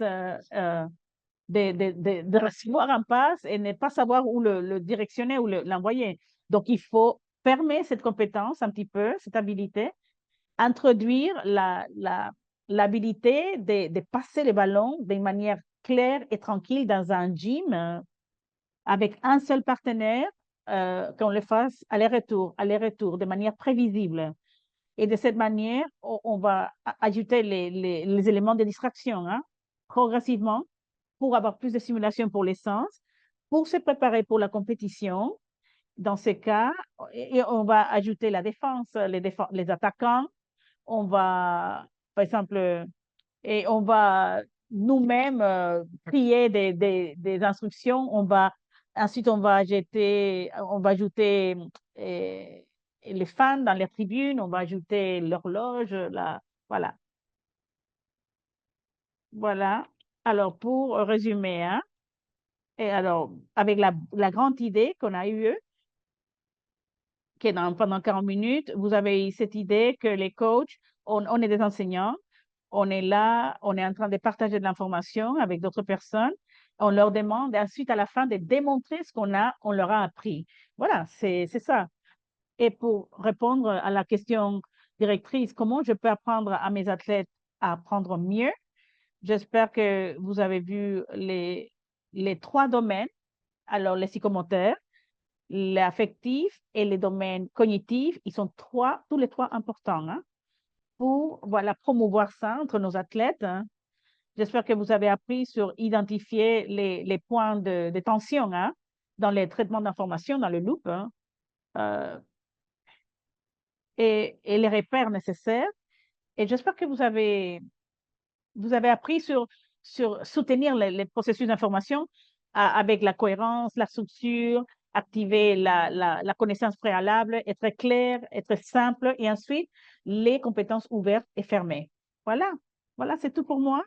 [SPEAKER 2] de recevoir un passe et ne pas savoir où le directionner ou l'envoyer. Donc, il faut permettre cette compétence un petit peu, cette habilité, introduire l'habilité de passer les ballons d'une manière claire et tranquille dans un gym avec un seul partenaire, qu'on le fasse aller-retour, de manière prévisible. Et de cette manière, on va ajouter les éléments de distraction, hein, progressivement pour avoir plus de simulation pour les sens, pour se préparer pour la compétition. Dans ce cas, et on va ajouter la défense, les attaquants. On va, par exemple, et on va nous-mêmes créer des instructions. Ensuite, on va ajouter euh, les fans dans les tribunes, on va ajouter l'horloge, voilà. Voilà. Alors, pour résumer, hein, et alors, avec la grande idée qu'on a eue, pendant 40 minutes, vous avez eu cette idée que les coachs, on est des enseignants, on est là, on est en train de partager de l'information avec d'autres personnes. On leur demande ensuite à la fin de démontrer on leur a appris. Voilà, c'est ça. Et pour répondre à la question directrice, comment je peux apprendre à mes athlètes à apprendre mieux? J'espère que vous avez vu les trois domaines. Alors, les psychomoteurs, l'affectif et les domaines cognitifs, ils sont tous les trois importants, hein, pour voilà, promouvoir ça entre nos athlètes, hein. J'espère que vous avez appris sur identifier les points de tension, hein, dans les traitements d'information, dans le loop, hein, euh, et les repères nécessaires. Et j'espère que vous avez appris sur soutenir les processus d'information avec la cohérence, la structure, activer la connaissance préalable, être clair, être simple, et ensuite les compétences ouvertes et fermées. Voilà, voilà, c'est tout pour moi.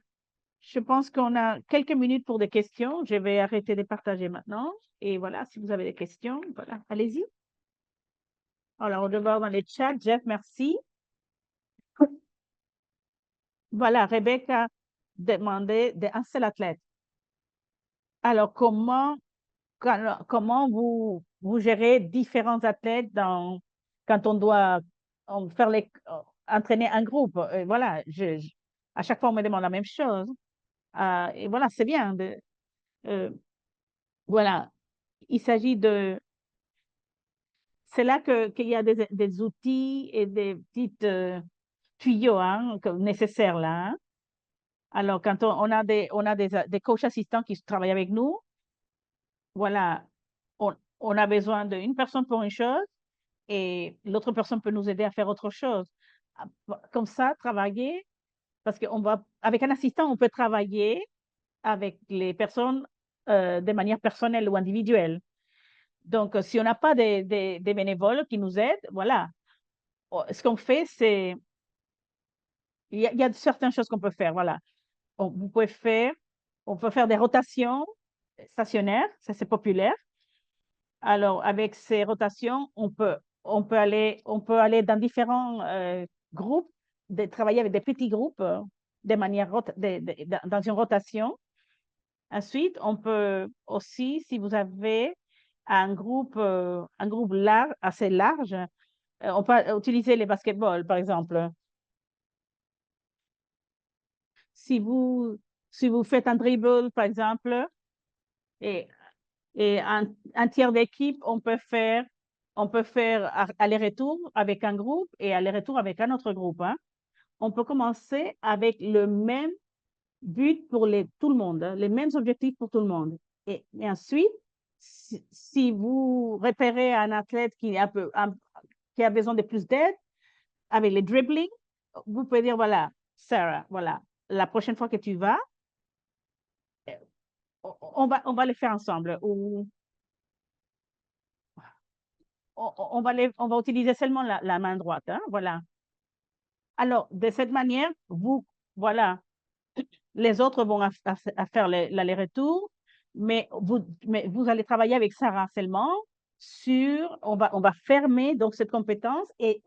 [SPEAKER 2] Je pense qu'on a quelques minutes pour des questions. Je vais arrêter de partager maintenant. Et voilà, si vous avez des questions, voilà, allez-y. Alors, on va voir dans les chats. Jeff, merci. Voilà, Rebecca demandait d'un seul athlète. Alors, comment vous gérez différents athlètes quand on doit faire entraîner un groupe? Voilà, à chaque fois, on me demande la même chose. Et voilà, c'est bien. Euh, voilà, il s'agit c'est là qu'il y a des outils et des petites tuyaux, hein, nécessaires là, hein. Alors, quand on a des coachs assistants qui travaillent avec nous, voilà, on a besoin d'une personne pour une chose et l'autre personne peut nous aider à faire autre chose. Comme ça, travailler, parce avec un assistant, on peut travailler avec les personnes de manière personnelle ou individuelle. Donc, si on n'a pas des bénévoles qui nous aident, voilà. Ce qu'on fait, c'est, il y a certaines choses qu'on peut faire, voilà. Vous pouvez faire, on peut faire des rotations stationnaires, ça c'est populaire. Alors, avec ces rotations, on peut aller dans différents groupes, travailler avec des petits groupes de manière dans une rotation. Ensuite, on peut aussi, si vous avez un groupe large, assez large, on peut utiliser les basketballs, par exemple. Si vous, si vous faites un dribble, par exemple, et, et un tiers d'équipe, on peut faire aller-retour avec un groupe et aller-retour avec un autre groupe, hein. On peut commencer avec le même but pour tout le monde, hein, les mêmes objectifs pour tout le monde. Et ensuite, si vous repérez un athlète qui a besoin de plus d'aide avec les dribbling, vous pouvez dire, voilà, Sarah, voilà, la prochaine fois que tu vas, on va le faire ensemble ou on va utiliser seulement la main droite, hein, voilà. Alors, de cette manière, voilà, les autres vont à faire l'aller-retour, mais vous allez travailler avec Sarah seulement on va fermer donc cette compétence et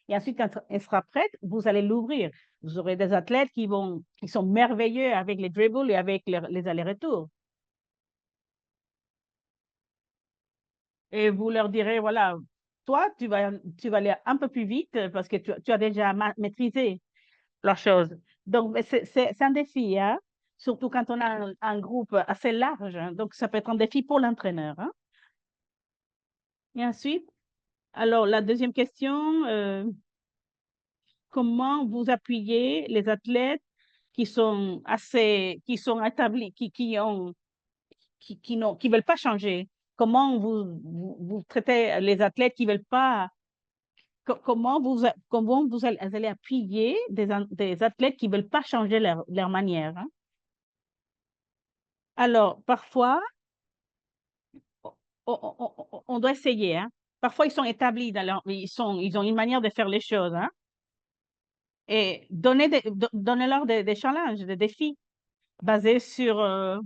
[SPEAKER 2] ensuite, quand elle sera prête, vous allez l'ouvrir. Vous aurez des athlètes qui sont merveilleux avec les dribbles et avec les allers-retours. Et vous leur direz, voilà, toi, tu vas aller un peu plus vite parce que tu as déjà maîtrisé la chose. Donc, mais c'est un défi, hein, surtout quand on a un groupe assez large, hein. Donc, ça peut être un défi pour l'entraîneur, hein. Et ensuite, alors, la deuxième question, comment vous appuyez les athlètes qui sont établis, qui veulent pas changer? Comment vous traitez les athlètes qui veulent pas, comment vous allez appuyer des athlètes qui veulent pas changer leur manière, hein? Alors, parfois, on doit essayer, hein. Parfois, ils sont établis ils ont une manière de faire les choses, hein. Et donnez-leur des challenges, des défis basés sur, euh,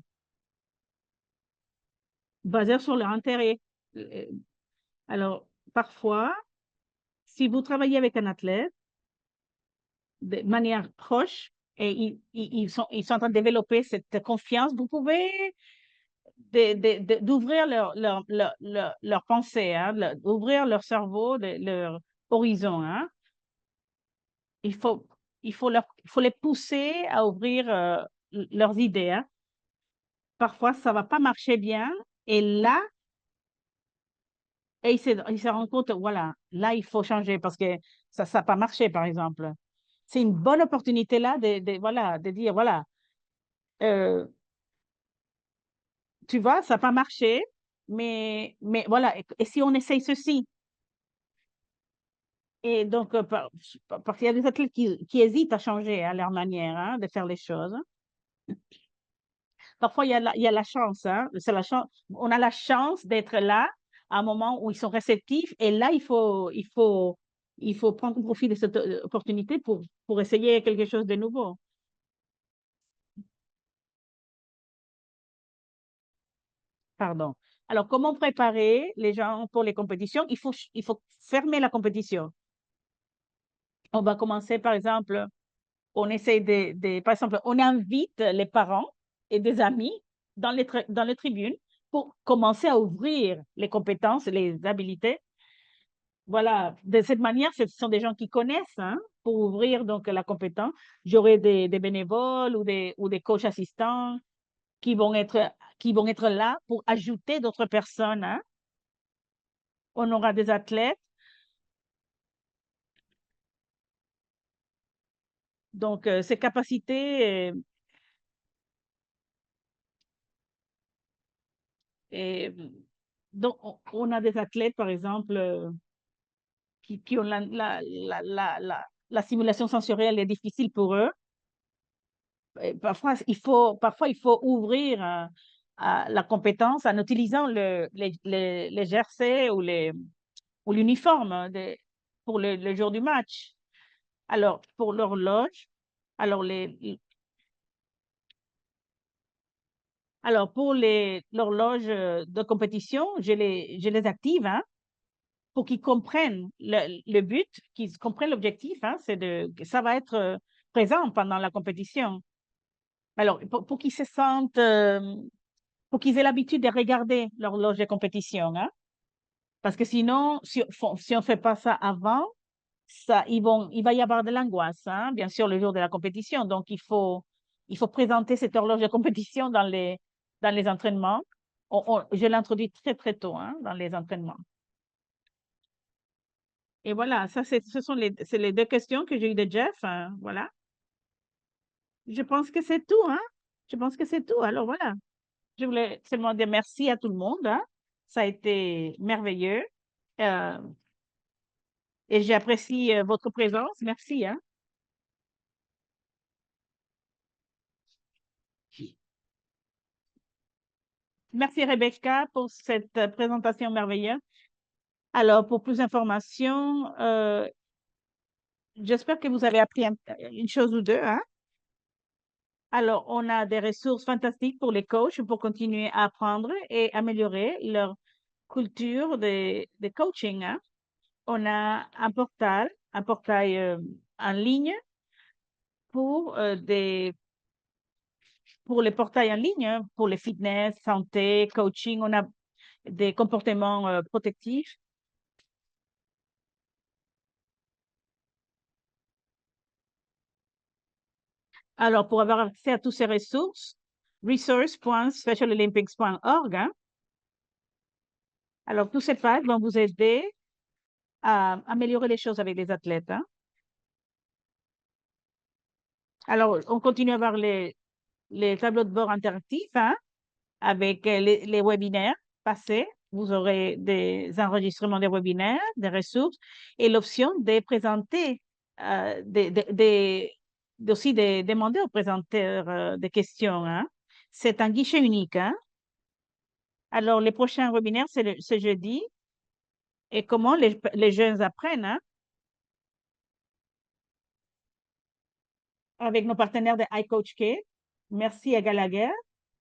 [SPEAKER 2] basés sur leur intérêt. Euh, Alors, parfois, si vous travaillez avec un athlète de manière proche et ils sont en train de développer cette confiance, vous pouvez d'ouvrir leur pensée, hein, d'ouvrir leur cerveau, leur horizon, hein. Il faut, il faut les pousser à ouvrir leurs idées, hein. Parfois, ça va pas marcher bien et là, ils se rendent compte, voilà, là, il faut changer parce que ça n'a pas marché, par exemple. C'est une bonne opportunité là voilà, de dire, voilà, euh, tu vois, ça n'a pas marché, mais voilà, et si on essaye ceci? Et donc, parce qu'il y a des athlètes qui hésitent à changer à leur manière, hein, de faire les choses. Parfois, il y a la chance, hein, c'est la chance. On a la chance d'être là à un moment où ils sont réceptifs et là, il faut prendre profit de cette opportunité pour essayer quelque chose de nouveau. Pardon. Alors, comment préparer les gens pour les compétitions? Il faut fermer la compétition. On va commencer, par exemple, on essaie par exemple, on invite les parents et des amis dans les tribunes pour commencer à ouvrir les compétences, les habilités. Voilà, de cette manière, ce sont des gens qui connaissent, hein, pour ouvrir donc la compétence. J'aurai des bénévoles ou des coachs assistants qui vont être là pour ajouter d'autres personnes, hein. On aura des athlètes. Donc, ces capacités et Donc, on a des athlètes, par exemple, qui ont la simulation sensorielle est difficile pour eux. Et parfois, il faut ouvrir à la compétence en utilisant les jersey ou l'uniforme pour le jour du match. Alors, pour l'horloge, alors pour l'horloge de compétition, je les active, hein, pour qu'ils comprennent le but, qu'ils comprennent l'objectif, hein, que ça va être présent pendant la compétition. Alors, pour qu'ils se sentent, pour qu'ils aient l'habitude de regarder l'horloge de compétition, hein, parce que sinon, si on fait pas ça avant, il va y avoir de l'angoisse, hein, bien sûr, le jour de la compétition. Donc, il faut présenter cette horloge de compétition dans les entraînements. Je l'introduis très, très tôt, hein, dans les entraînements. Et voilà, ce sont c'est les deux questions que j'ai eues de Jeff, hein, voilà. Je pense que c'est tout, hein. Je pense que c'est tout. Alors voilà, je voulais seulement dire merci à tout le monde, hein. Ça a été merveilleux. Euh, et j'apprécie votre présence. Merci, hein. Merci Rebecca pour cette présentation merveilleuse. Alors, pour plus d'informations, j'espère que vous avez appris une chose ou deux, hein. Alors, on a des ressources fantastiques pour les coachs pour continuer à apprendre et améliorer leur culture de coaching, hein. On a un portail en ligne pour pour les portails en ligne, hein, pour les fitness, santé, coaching. On a des comportements protectifs. Alors, pour avoir accès à toutes ces ressources, resource.specialolympics.org, hein. Alors, tous ces pages vont vous aider à améliorer les choses avec les athlètes, hein. Alors, on continue à avoir les tableaux de bord interactifs, hein, avec les webinaires passés. Vous aurez des enregistrements des webinaires, des ressources et l'option de présenter, aussi de demander aux présenteurs des questions, hein. C'est un guichet unique, hein. Alors, les prochains webinaires, c'est ce jeudi. Et comment les jeunes apprennent, hein, avec nos partenaires de iCoachK. Merci à Gallagher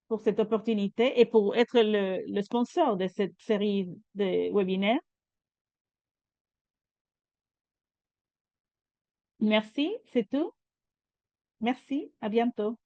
[SPEAKER 2] pour cette opportunité et pour être le sponsor de cette série de webinaires. Merci, c'est tout. Merci, à bientôt.